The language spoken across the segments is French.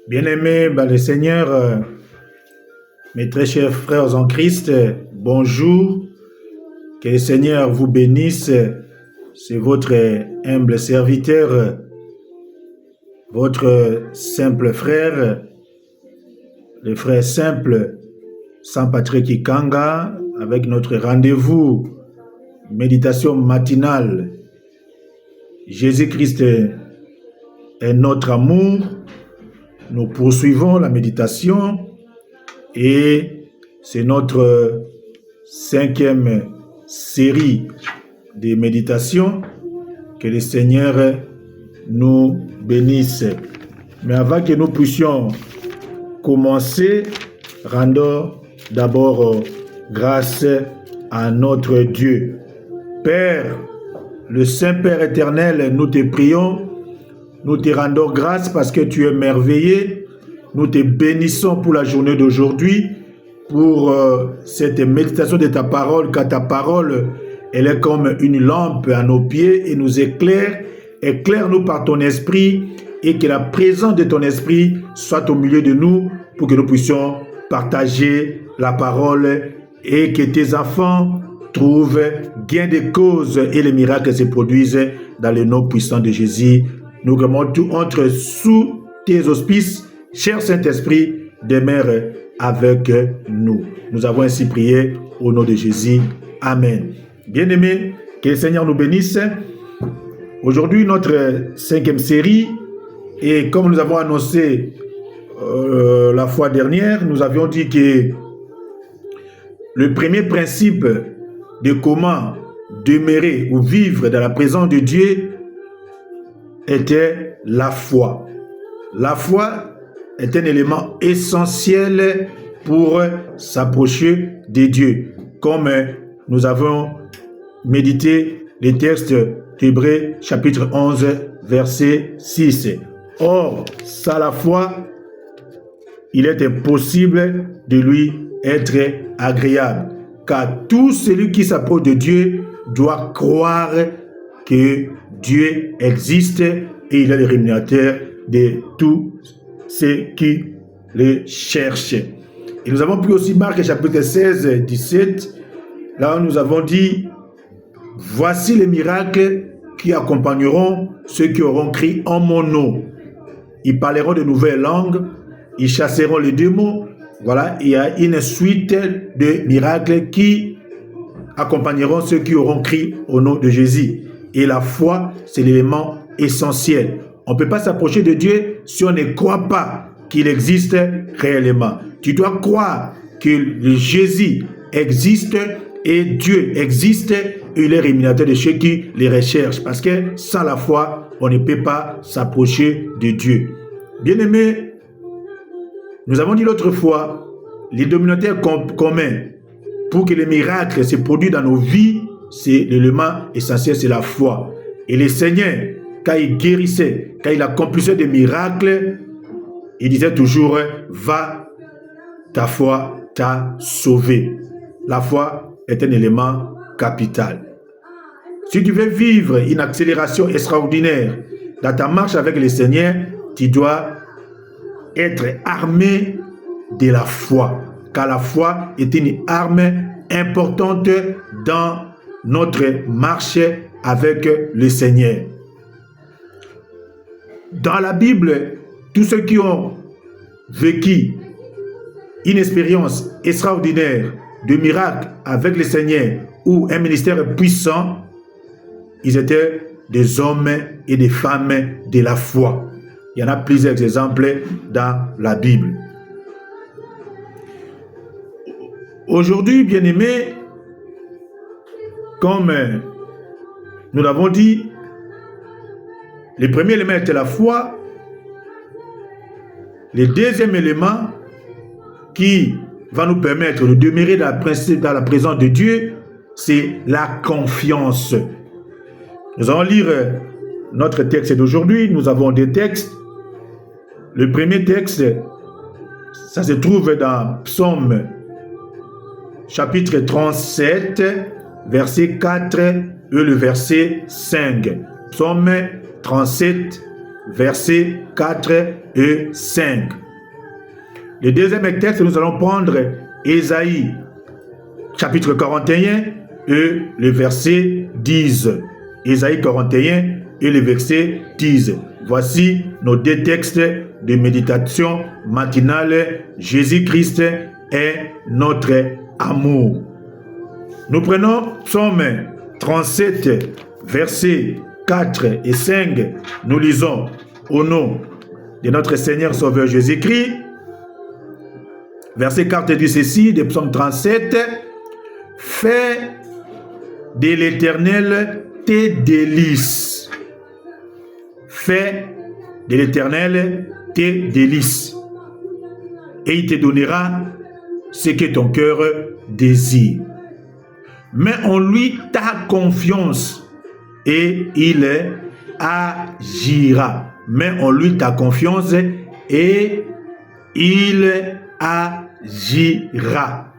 Bien-aimés, le Seigneur, mes très chers frères en Christ, bonjour. Que le Seigneur vous bénisse. C'est votre humble serviteur, votre simple frère, le frère simple, Saint-Patrick Ikanga, avec notre rendez-vous, méditation matinale. Jésus-Christ est notre amour. Nous poursuivons la méditation et c'est notre 5e série de méditations. Que le Seigneur nous bénisse. Mais avant que nous puissions commencer, rendons d'abord grâce à notre Dieu. Père, le Saint-Père éternel, nous te prions. Nous te rendons grâce parce que tu es merveilleux. Nous te bénissons pour la journée d'aujourd'hui, pour cette méditation de ta parole, car ta parole, elle est comme une lampe à nos pieds et nous éclaire. Éclaire-nous par ton esprit et que la présence de ton esprit soit au milieu de nous pour que nous puissions partager la parole et que tes enfants trouvent gain de cause et les miracles se produisent dans le nom puissant de Jésus. Nous remontons entre sous tes auspices, cher Saint-Esprit, demeure avec nous. Nous avons ainsi prié au nom de Jésus. Amen. Bien-aimés, que le Seigneur nous bénisse. Aujourd'hui, notre 5e série, et comme nous avons annoncé la fois dernière, nous avions dit que le premier principe de comment demeurer ou vivre dans la présence de Dieu était la foi. La foi est un élément essentiel pour s'approcher de Dieu. Comme nous avons médité les textes d'Hébreux chapitre 11, verset 6. Or, sans la foi, il est impossible de lui être agréable. Car tout celui qui s'approche de Dieu doit croire que Dieu existe et il est le rémunérateur de tous ceux qui le cherchent. Et nous avons pris aussi Marc chapitre 16, 17. Là, nous avons dit, voici les miracles qui accompagneront ceux qui auront crié en mon nom. Ils parleront de nouvelles langues, ils chasseront les démons. Voilà, il y a une suite de miracles qui accompagneront ceux qui auront crié au nom de Jésus. Et la foi, c'est l'élément essentiel. On ne peut pas s'approcher de Dieu si on ne croit pas qu'il existe réellement. Tu dois croire que Jésus existe et Dieu existe et il est rémunérateur de ceux qui les recherchent. Parce que sans la foi, on ne peut pas s'approcher de Dieu. Bien-aimés, nous avons dit l'autre fois, les dominateurs communs pour que les miracles se produisent dans nos vies, c'est l'élément essentiel, c'est la foi. Et le Seigneur, quand il guérissait, quand il accomplissait des miracles, il disait toujours, va, ta foi t'a sauvé. La foi est un élément capital. Si tu veux vivre une accélération extraordinaire dans ta marche avec le Seigneur, tu dois être armé de la foi. Car la foi est une arme importante dans notre marche avec le Seigneur. Dans la Bible, tous ceux qui ont vécu une expérience extraordinaire de miracle avec le Seigneur ou un ministère puissant, ils étaient des hommes et des femmes de la foi. Il y en a plusieurs exemples dans la Bible. Aujourd'hui, bien-aimés, comme nous l'avons dit, le premier élément était la foi. Le deuxième élément qui va nous permettre de demeurer dans la présence de Dieu, c'est la confiance. Nous allons lire notre texte d'aujourd'hui. Nous avons deux textes. Le premier texte, ça se trouve dans Psaume chapitre 37, verset 4 et le verset 5. Psaume 37, verset 4 et 5. Le deuxième texte, nous allons prendre Ésaïe, chapitre 41 et le verset 10. Ésaïe 41 et le verset 10. Voici nos deux textes de méditation matinale. Jésus-Christ est notre amour. Nous prenons Psaume 37, versets 4 et 5. Nous lisons au nom de notre Seigneur Sauveur Jésus-Christ. Verset 4 dit ceci, de Psaume 37. Fais de l'Éternel tes délices. Fais de l'Éternel tes délices. Et il te donnera ce que ton cœur désire. Mets en lui ta confiance et il agira. Mets en lui ta confiance et il agira.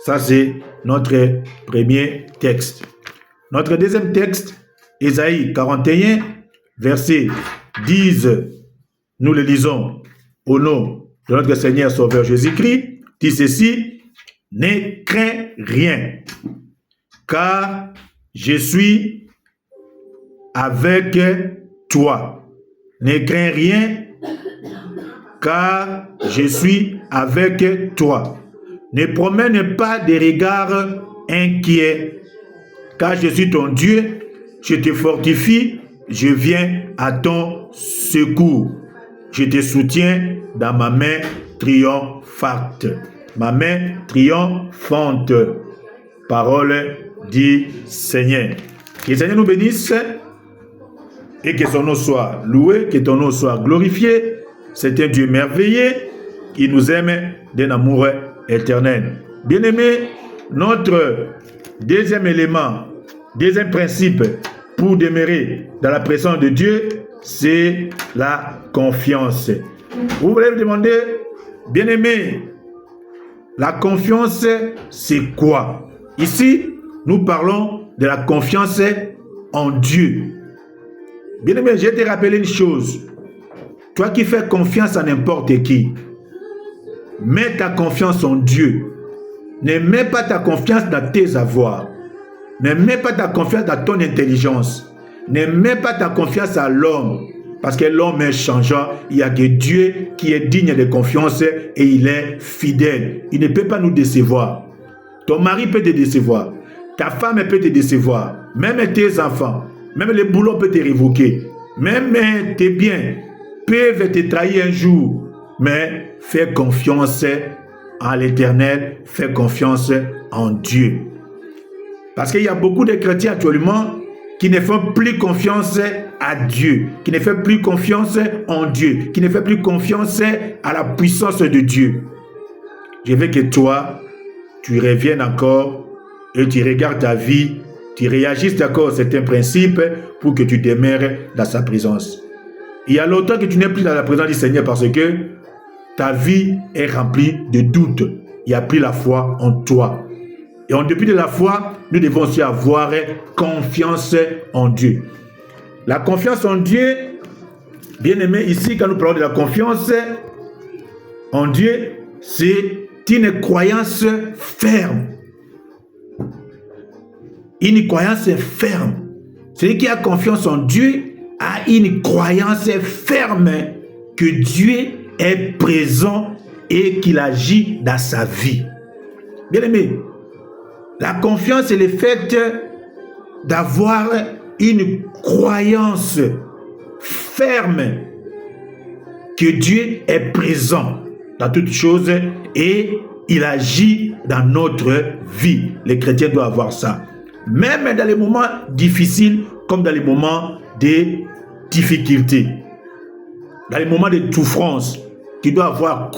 Ça, c'est notre premier texte. Notre deuxième texte, Ésaïe 41, verset 10. Nous le lisons au nom de notre Seigneur Sauveur Jésus-Christ. Dit ceci, ne crains rien, car je suis avec toi. Ne crains rien, car je suis avec toi. Ne promène pas des regards inquiets, car je suis ton Dieu, je te fortifie, je viens à ton secours. Je te soutiens dans ma main triomphante. Ma main triomphante. Parole du Seigneur. Que le Seigneur nous bénisse et que son nom soit loué, que ton nom soit glorifié. C'est un Dieu merveilleux qui nous aime d'un amour éternel. Bien-aimés, notre deuxième élément, deuxième principe pour demeurer dans la présence de Dieu, c'est la confiance. Vous voulez me demander, bien-aimé, la confiance, c'est quoi? Ici, nous parlons de la confiance en Dieu. Bien-aimé, je vais te rappeler une chose. Toi qui fais confiance à n'importe qui, mets ta confiance en Dieu. Ne mets pas ta confiance dans tes avoirs. Ne mets pas ta confiance dans ton intelligence. Ne mets pas ta confiance à l'homme. Parce que l'homme est changeant. Il n'y a que Dieu qui est digne de confiance et il est fidèle. Il ne peut pas nous décevoir. Ton mari peut te décevoir. Ta femme peut te décevoir. Même tes enfants. Même le boulot peut te révoquer. Même tes biens peuvent te trahir un jour. Mais fais confiance en l'Éternel. Fais confiance en Dieu. Parce qu'il y a beaucoup de chrétiens actuellement qui ne font plus confiance à Dieu, qui ne font plus confiance en Dieu, qui ne font plus confiance à la puissance de Dieu. Je veux que toi, tu reviennes encore et tu regardes ta vie, tu réagisses encore à certains principes pour que tu demeures dans sa présence. Il y a longtemps que tu n'es plus dans la présence du Seigneur parce que ta vie est remplie de doutes. Il n'y a plus la foi en toi. Et en dépit de la foi, nous devons aussi avoir confiance en Dieu. La confiance en Dieu, bien aimé, ici, quand nous parlons de la confiance en Dieu, c'est une croyance ferme. Une croyance ferme. Celui qui a confiance en Dieu a une croyance ferme que Dieu est présent et qu'il agit dans sa vie. Bien aimé, la confiance est le fait d'avoir une croyance ferme que Dieu est présent dans toutes choses et il agit dans notre vie. Les chrétiens doivent avoir ça. Même dans les moments difficiles comme dans les moments de difficultés. Dans les moments de souffrance, tu dois avoir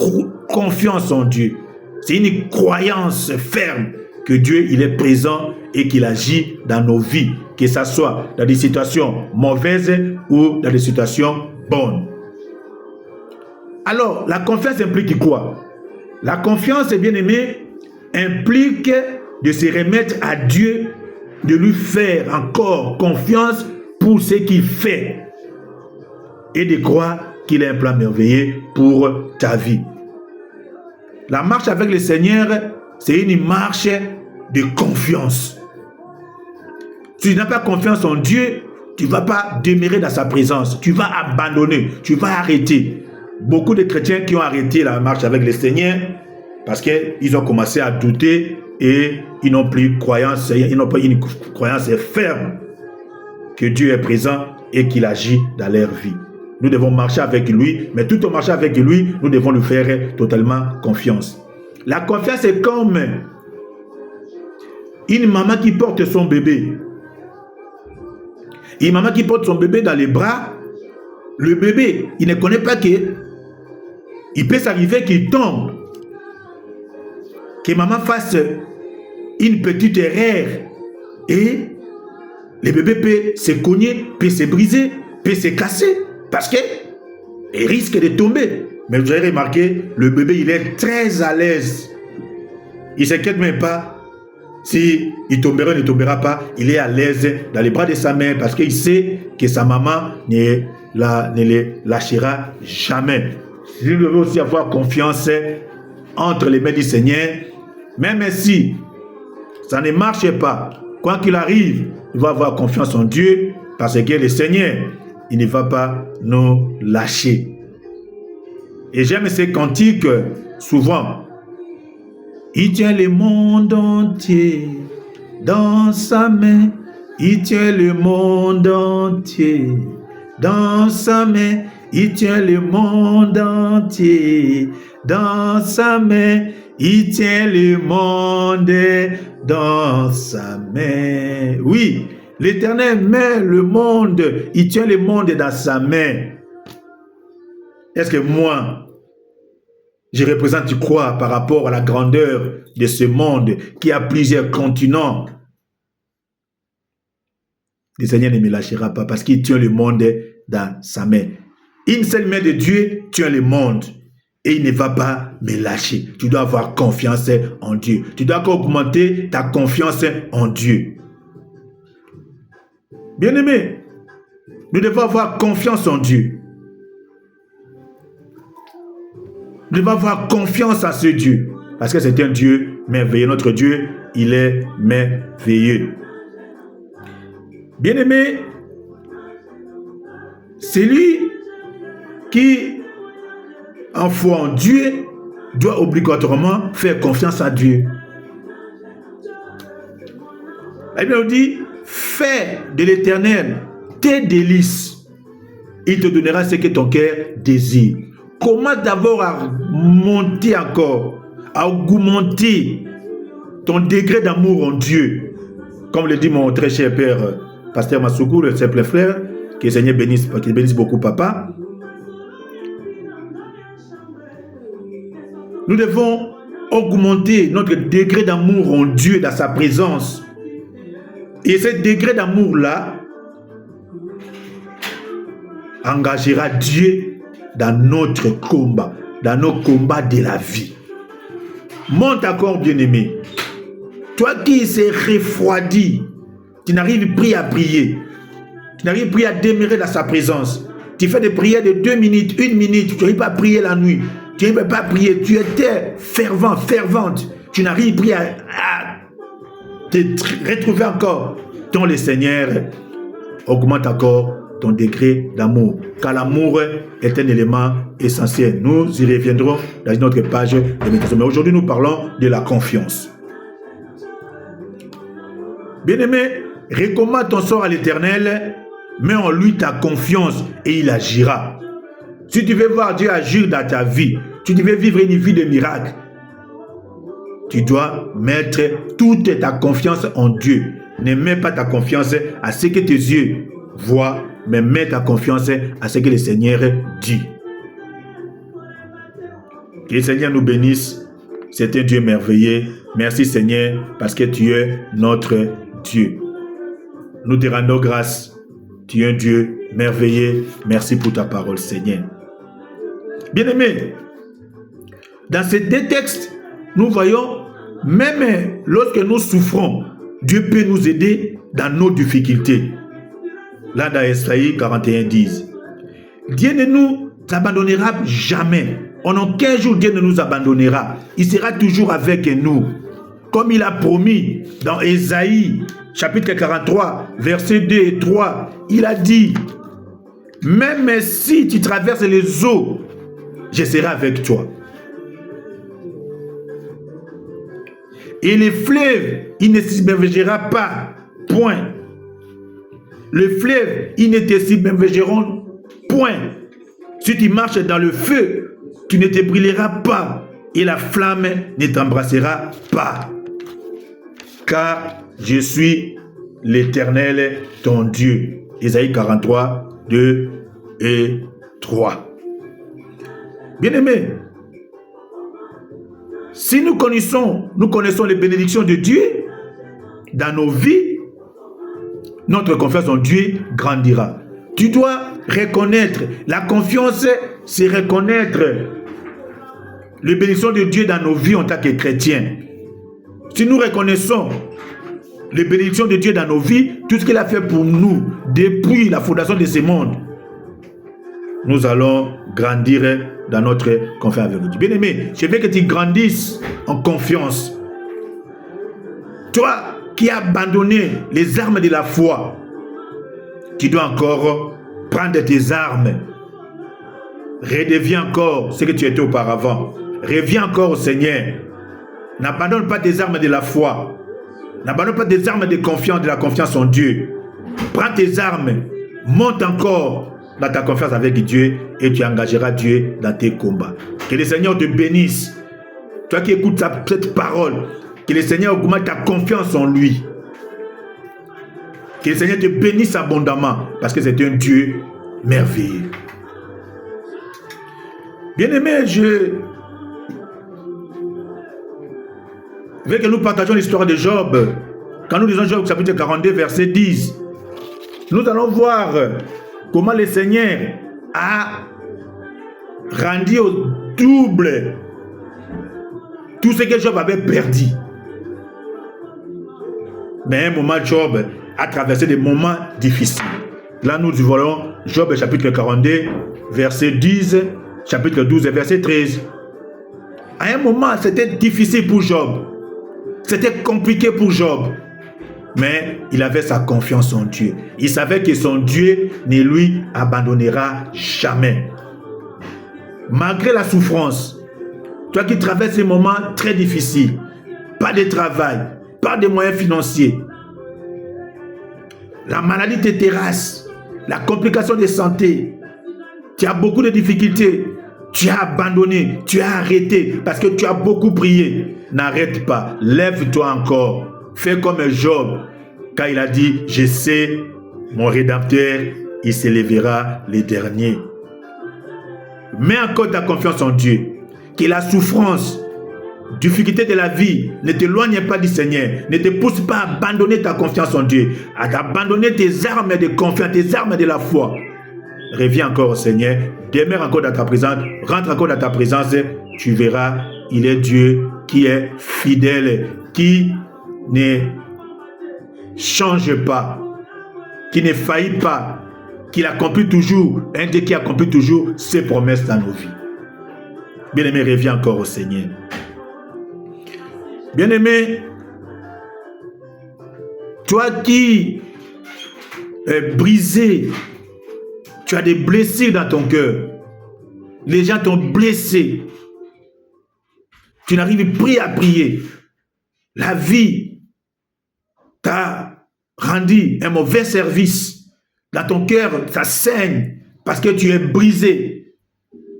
confiance en Dieu. C'est une croyance ferme que Dieu, il est présent et qu'il agit dans nos vies, que ce soit dans des situations mauvaises ou dans des situations bonnes. Alors, la confiance implique quoi? La confiance, bien aimé, implique de se remettre à Dieu, de lui faire encore confiance pour ce qu'il fait et de croire qu'il a un plan merveilleux pour ta vie. La marche avec le Seigneur, c'est une marche de confiance. Si tu n'as pas confiance en Dieu, tu ne vas pas demeurer dans sa présence. Tu vas abandonner, tu vas arrêter. Beaucoup de chrétiens qui ont arrêté la marche avec le Seigneur parce qu'ils ont commencé à douter et ils n'ont plus croyance, ils n'ont pas une croyance ferme que Dieu est présent et qu'il agit dans leur vie. Nous devons marcher avec lui, mais tout en marchant avec lui, nous devons lui faire totalement confiance. La confiance est comme une maman qui porte son bébé. Une maman qui porte son bébé dans les bras, le bébé, il ne connaît pas qu'il peut s'arriver qu'il tombe, que maman fasse une petite erreur et le bébé peut se cogner, peut se briser, peut se casser parce qu'il risque de tomber. Mais vous avez remarqué, le bébé, il est très à l'aise. Il ne s'inquiète même pas. Si il tombera ou ne tombera pas, il est à l'aise dans les bras de sa mère parce qu'il sait que sa maman ne le lâchera jamais. Nous devons aussi avoir confiance entre les mains du Seigneur, même si ça ne marche pas. Quoi qu'il arrive, il va avoir confiance en Dieu parce que le Seigneur, il ne va pas nous lâcher. Et j'aime ces cantiques souvent. Il tient le monde entier dans sa main. Il tient le monde entier dans sa main. Il tient le monde entier dans sa main. Il tient le monde dans sa main. Oui, l'Éternel met le monde. Il tient le monde dans sa main. Est-ce que moi, je représente quoi par rapport à la grandeur de ce monde qui a plusieurs continents? Le Seigneur ne me lâchera pas parce qu'il tient le monde dans sa main. Une seule main de Dieu tient le monde et il ne va pas me lâcher. Tu dois avoir confiance en Dieu. Tu dois augmenter ta confiance en Dieu. Bien-aimés, nous devons avoir confiance en Dieu. Nous devons avoir confiance à ce Dieu. Parce que c'est un Dieu merveilleux. Notre Dieu, il est merveilleux. Bien-aimé, celui qui, en foi en Dieu, doit obligatoirement faire confiance à Dieu. La Bible nous dit, fais de l'Éternel tes délices. Il te donnera ce que ton cœur désire. Comment d'abord monter encore, à augmenter ton degré d'amour en Dieu. Comme le dit mon très cher père, pasteur Massougou, le simple frère, que le Seigneur bénisse, qu'il bénisse beaucoup papa. Nous devons augmenter notre degré d'amour en Dieu dans sa présence. Et ce degré d'amour-là engagera Dieu dans notre combat, dans nos combats de la vie. Monte encore, bien-aimé. Toi qui s'est refroidi, tu n'arrives plus à prier, tu n'arrives plus à demeurer dans sa présence. Tu fais des prières de 2 minutes, 1 minute, tu n'arrives pas à prier la nuit, tu n'arrives pas à prier, tu étais fervent, fervente, tu n'arrives plus à te retrouver encore. Ton le Seigneur augmente encore ton degré d'amour, car l'amour est un élément essentiel. Nous y reviendrons dans une autre page de méditation. Mais aujourd'hui, nous parlons de la confiance. Bien-aimé, recommande ton sort à l'Éternel, mets en lui ta confiance et il agira. Si tu veux voir Dieu agir dans ta vie, si tu veux vivre une vie de miracle, tu dois mettre toute ta confiance en Dieu. Ne mets pas ta confiance à ce que tes yeux voient, mais mets ta confiance à ce que le Seigneur dit. Que le Seigneur nous bénisse. C'est un Dieu merveilleux. Merci Seigneur, parce que tu es notre Dieu. Nous te rendons grâce. Tu es un Dieu merveilleux. Merci pour ta parole, Seigneur. Bien-aimés, dans ces 2 textes, nous voyons, même lorsque nous souffrons, Dieu peut nous aider dans nos difficultés. Là, dans Esaïe 41, 10. Dieu ne nous t'abandonnera jamais. En aucun jour, Dieu ne nous abandonnera. Il sera toujours avec nous. Comme il a promis dans Ésaïe, chapitre 43, versets 2 et 3, il a dit, même si tu traverses les eaux, je serai avec toi. Et les fleuves, il ne s'immergera pas. Point. Les fleuves, ils ne te submergeront point. Si tu marches dans le feu, tu ne te brûleras pas et la flamme ne t'embrassera pas. Car je suis l'Éternel, ton Dieu. Ésaïe 43, 2 et 3. Bien-aimés, si nous connaissons les bénédictions de Dieu dans nos vies, notre confiance en Dieu grandira. Tu dois reconnaître, la confiance, c'est reconnaître les bénédictions de Dieu dans nos vies en tant que chrétiens. Si nous reconnaissons les bénédictions de Dieu dans nos vies, tout ce qu'il a fait pour nous depuis la fondation de ce monde, nous allons grandir dans notre confiance avec Dieu. Bien-aimé, je veux que tu grandisses en confiance. Toi qui as abandonné les armes de la foi, tu dois encore prendre tes armes. Redeviens encore ce que tu étais auparavant. Reviens encore au Seigneur. N'abandonne pas tes armes de la foi. N'abandonne pas tes armes de confiance, de la confiance en Dieu. Prends tes armes. Monte encore dans ta confiance avec Dieu et tu engageras Dieu dans tes combats. Que le Seigneur te bénisse. Toi qui écoutes cette parole, que le Seigneur augmente ta confiance en lui. Que le Seigneur te bénisse abondamment parce que c'est un Dieu merveilleux. Bien-aimé, je veux que nous partagions l'histoire de Job. Quand nous lisons Job chapitre 42, verset 10, nous allons voir comment le Seigneur a rendu au double tout ce que Job avait perdu. Mais à un moment, Job a traversé des moments difficiles. Là, nous voyons Job chapitre 42, verset 10, chapitre 12, verset 13. À un moment, c'était difficile pour Job. C'était compliqué pour Job. Mais il avait sa confiance en Dieu. Il savait que son Dieu ne lui abandonnera jamais. Malgré la souffrance, toi qui traverses ces moments très difficiles, pas de travail, pas de moyens financiers, la maladie te terrasse, la complication de santé, tu as beaucoup de difficultés, tu as abandonné, tu as arrêté parce que tu as beaucoup prié. N'arrête pas, lève-toi encore. Fais comme Job, quand il a dit, je sais, mon Rédempteur, il s'élèvera les derniers. Mets encore ta confiance en Dieu. Que la souffrance, difficulté de la vie ne t'éloigne pas du Seigneur. Ne te pousse pas à abandonner ta confiance en Dieu. À abandonner tes armes de confiance, tes armes de la foi. Reviens encore au Seigneur. Demeure encore dans ta présence. Rentre encore dans ta présence. Tu verras, il est Dieu qui est fidèle, qui ne change pas, qui ne faillit pas, qui accomplit toujours, un Dieu qui accomplit toujours ses promesses dans nos vies. Bien-aimé, reviens encore au Seigneur. Bien-aimé, toi qui es brisé, tu as des blessures dans ton cœur, les gens t'ont blessé, tu n'arrives plus à prier, la vie t'a rendu un mauvais service, dans ton cœur ça saigne parce que tu es brisé,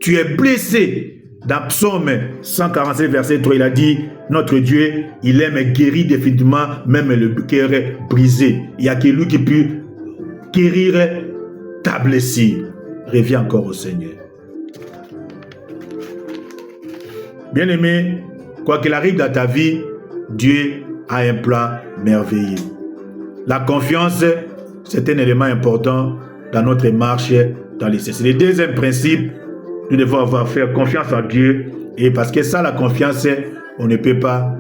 tu es blessé. Dans Psaume 147, verset 3, il a dit, notre Dieu, il aime guérir définitivement même le cœur brisé. Il n'y a que lui qui peut guérir ta blessure. Reviens encore au Seigneur. Bien-aimé, quoi qu'il arrive dans ta vie, Dieu a un plan merveilleux. La confiance, c'est un élément important dans notre marche dans les cieux. C'est le deuxième principe. Nous devons avoir faire confiance en Dieu. Et parce que sans la confiance, on ne peut pas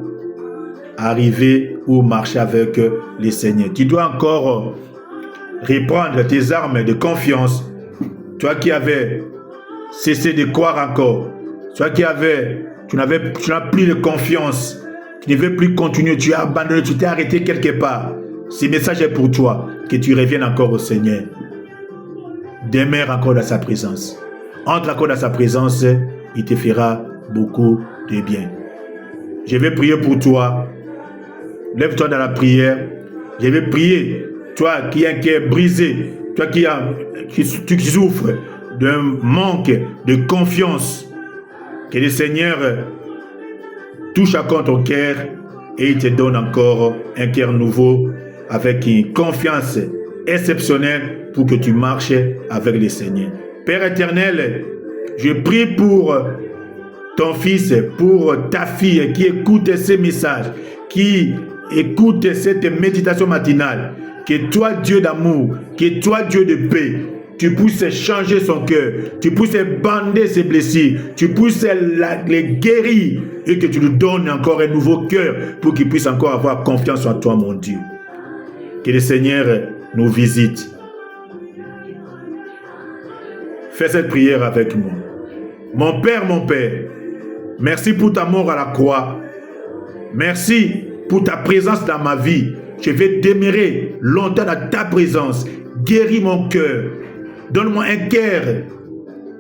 arriver ou marcher avec le Seigneur. Tu dois encore reprendre tes armes de confiance. Toi qui avais cessé de croire encore. Toi qui tu n'as plus de confiance, tu ne veux plus continuer, tu as abandonné, tu t'es arrêté quelque part. Ce message est pour toi, que tu reviennes encore au Seigneur. Demeure encore dans sa présence. Entre encore dans sa présence, il te fera beaucoup de bien. Je vais prier pour toi. Lève-toi dans la prière. Je vais prier. Toi qui as un cœur brisé, toi qui souffres d'un manque de confiance, que le Seigneur touche encore ton cœur et il te donne encore un cœur nouveau avec une confiance exceptionnelle pour que tu marches avec le Seigneur. Père éternel, je prie pour ton fils, pour ta fille qui écoute ces messages, qui écoute cette méditation matinale. Que toi, Dieu d'amour, que toi, Dieu de paix, tu puisses changer son cœur, tu puisses bander ses blessures, tu puisses les guérir et que tu lui donnes encore un nouveau cœur pour qu'il puisse encore avoir confiance en toi, mon Dieu. Que le Seigneur nous visite. Fais cette prière avec moi. Mon Père, merci pour ta mort à la croix. Merci pour ta présence dans ma vie. Je vais demeurer longtemps dans ta présence. Guéris mon cœur. Donne-moi un cœur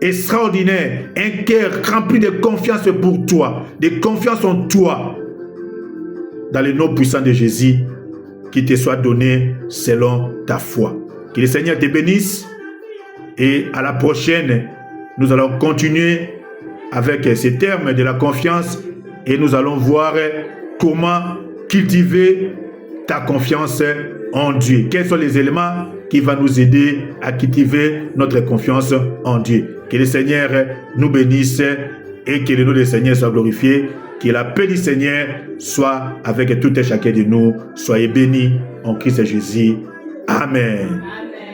extraordinaire, un cœur rempli de confiance pour toi, de confiance en toi. Dans le nom puissant de Jésus, qu'il te soit donné selon ta foi. Que le Seigneur te bénisse. Et à la prochaine, nous allons continuer avec ces termes de la confiance et nous allons voir comment cultiver ta confiance en Dieu. Quels sont les éléments qui vont nous aider à cultiver notre confiance en Dieu. Que le Seigneur nous bénisse et que le nom du Seigneur soit glorifié. Que la paix du Seigneur soit avec tout et chacun de nous. Soyez bénis en Christ Jésus. Amen. Amen.